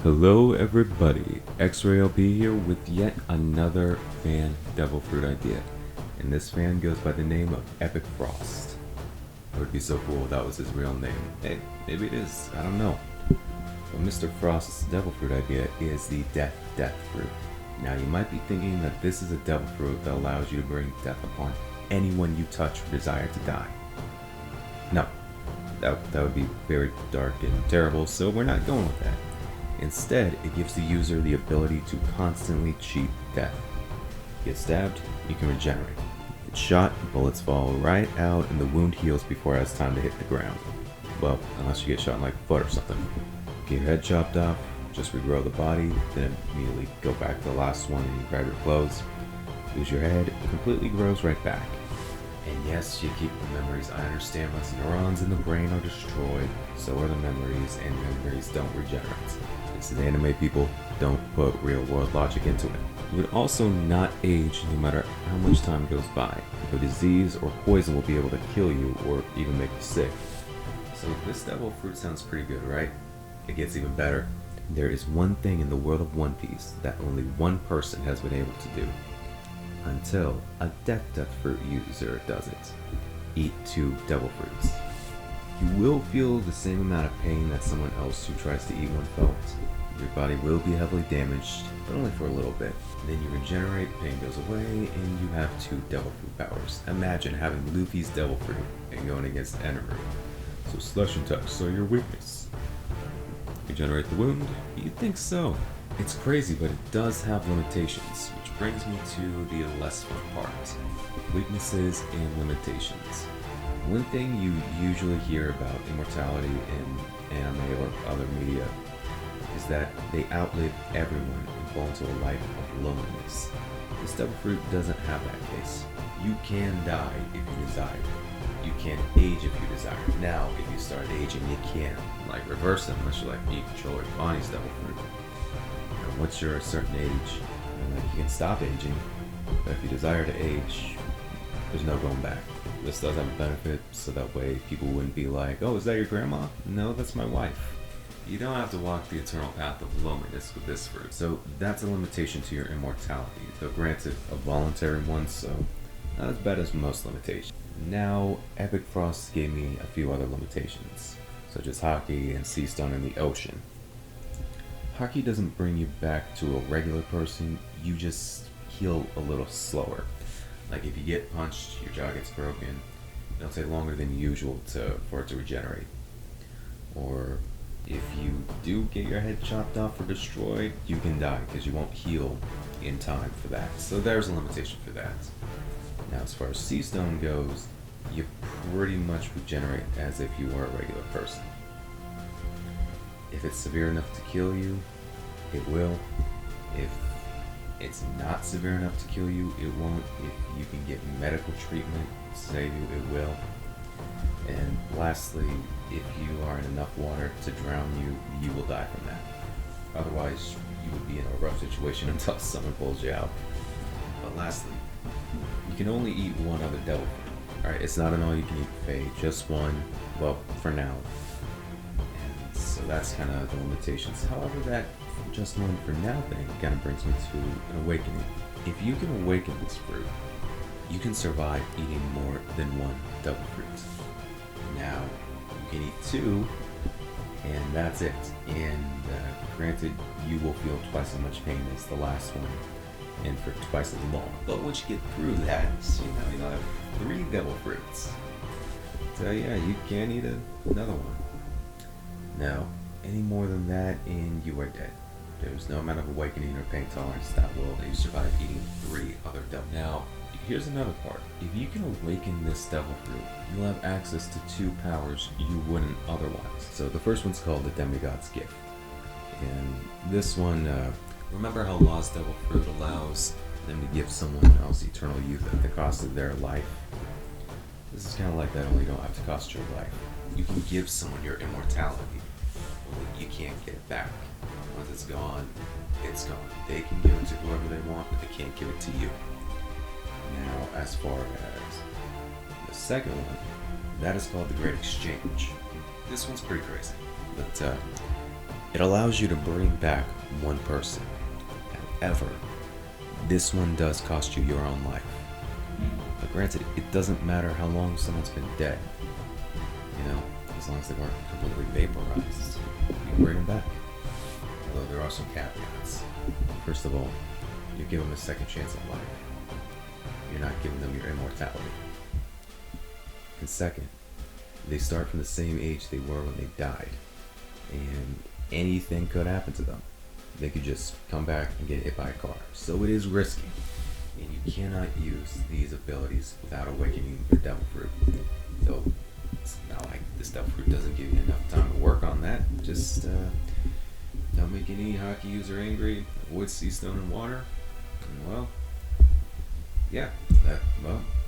Hello everybody, X-Ray LP here with yet another fan Devil Fruit idea. And this fan goes by the name of Epic Frost. It would be so cool if that was his real name. Hey, maybe it is, I don't know. But Mr. Frost's Devil Fruit idea is the Death Fruit. Now you might be thinking that this is a Devil Fruit that allows you to bring death upon anyone you touch or desire to die. No, that would be very dark and terrible, so we're not going with that. Instead, it gives the user the ability to constantly cheat death. Get stabbed, you can regenerate. Get shot, bullets fall right out and the wound heals before it has time to hit the ground. Well, unless you get shot in like the foot or something. Get your head chopped off, just regrow the body, then immediately go back to the last one and you grab your clothes. Lose your head, it completely grows right back. And yes, you keep the memories. I understand once neurons in the brain are destroyed, so are the memories, and memories don't regenerate. This is anime, people. Don't put real world logic into it. You would also not age no matter how much time goes by. No disease or poison will be able to kill you or even make you sick. So this Devil Fruit sounds pretty good, right? It gets even better. There is one thing in the world of One Piece that only one person has been able to do. Until a Death Fruit user does it. Eat 2 Devil Fruits. You will feel the same amount of pain that someone else who tries to eat one felt. Your body will be heavily damaged, but only for a little bit. Then you regenerate, pain goes away, and you have 2 Devil Fruit powers. Imagine having Luffy's Devil Fruit and going against Endeavor. So slash and touch are your weakness. Regenerate the wound? You'd think so. It's crazy, but it does have limitations, which brings me to the less fun part. Weaknesses and limitations. One thing you usually hear about immortality in anime or other media is that they outlive everyone and fall into a life of loneliness. This Devil Fruit doesn't have that case. You can die if you desire. You can age if you desire. Now, if you start aging, you can't like reverse it unless you like you control your body's Devil Fruit. Now, once you're a certain age, you can stop aging, but if you desire to age, there's no going back. This does have a benefit, so that way people wouldn't be like, oh, is that your grandma? No, that's my wife. You don't have to walk the eternal path of loneliness with this fruit. So that's a limitation to your immortality, though granted a voluntary one, so not as bad as most limitations. Now, Epic Frost gave me a few other limitations, such as Haki and Sea Stone in the ocean. Haki doesn't bring you back to a regular person, you just heal a little slower. Like if you get punched, your jaw gets broken, it'll take longer than usual for it to regenerate. Or if you do get your head chopped off or destroyed, you can die because you won't heal in time for that. So there's a limitation for that. Now as far as Sea Stone goes, you pretty much regenerate as if you were a regular person. If it's severe enough to kill you, it will. If it's not severe enough to kill you, it won't. If you can get medical treatment to save you, it will. And lastly, if you are in enough water to drown you, you will die from that. Otherwise, you would be in a rough situation until someone pulls you out. But lastly, you can only eat one other Devil Fruit. Alright, it's not an all-you-can-eat buffet, just one, well, for now. And so that's kind of the limitations. However, that just one for now thing kind of brings me to an awakening. If you can awaken this fruit, you can survive eating more than one Devil Fruit. Now, you can eat 2, and that's it. And granted, you will feel twice as much pain as the last one, and for twice as long. But once you get through that, you'll have 3 Devil Fruits. So yeah, you can eat another one. Now, any more than that, and you are dead. There's no amount of awakening or pain tolerance that will let you survive eating 3 other Devil. Now, here's another part. If you can awaken this Devil Fruit, you'll have access to 2 powers you wouldn't otherwise. So the first one's called the Demigod's Gift. And this one, remember how Law's Devil Fruit allows them to give someone else eternal youth at the cost of their life? This is kind of like that, only you don't have to cost your life. You can give someone your immortality, only you can't get it back. Once it's gone, it's gone. They can give it to whoever they want, but they can't give it to you. Now, as far as the second one, that is called the Great Exchange. This one's pretty crazy, but It allows you to bring back one person. However, this one does cost you your own life. But granted, it doesn't matter how long someone's been dead. You know, as long as they weren't completely vaporized, you can bring them back. Although there are some caveats. First of all, you give them a second chance at life. You're not giving them your immortality. And second, they start from the same age they were when they died. And anything could happen to them. They could just come back and get hit by a car. So it is risky. And you cannot use these abilities without awakening your devil fruit. So it's not like this devil fruit doesn't give you enough time to work on that. Just don't make any hockey user angry. Avoid sea, stone, and water. And well, yeah,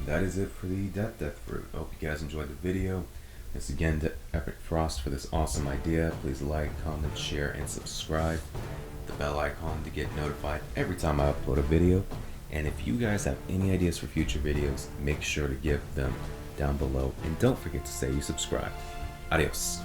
that is it for the Death Fruit. I hope you guys enjoyed the video. Thanks again to Epic Frost for this awesome idea. Please like, comment, share, and subscribe. The bell icon to get notified every time I upload a video. And if you guys have any ideas for future videos, make sure to give them down below. And don't forget to say you subscribed. Adios.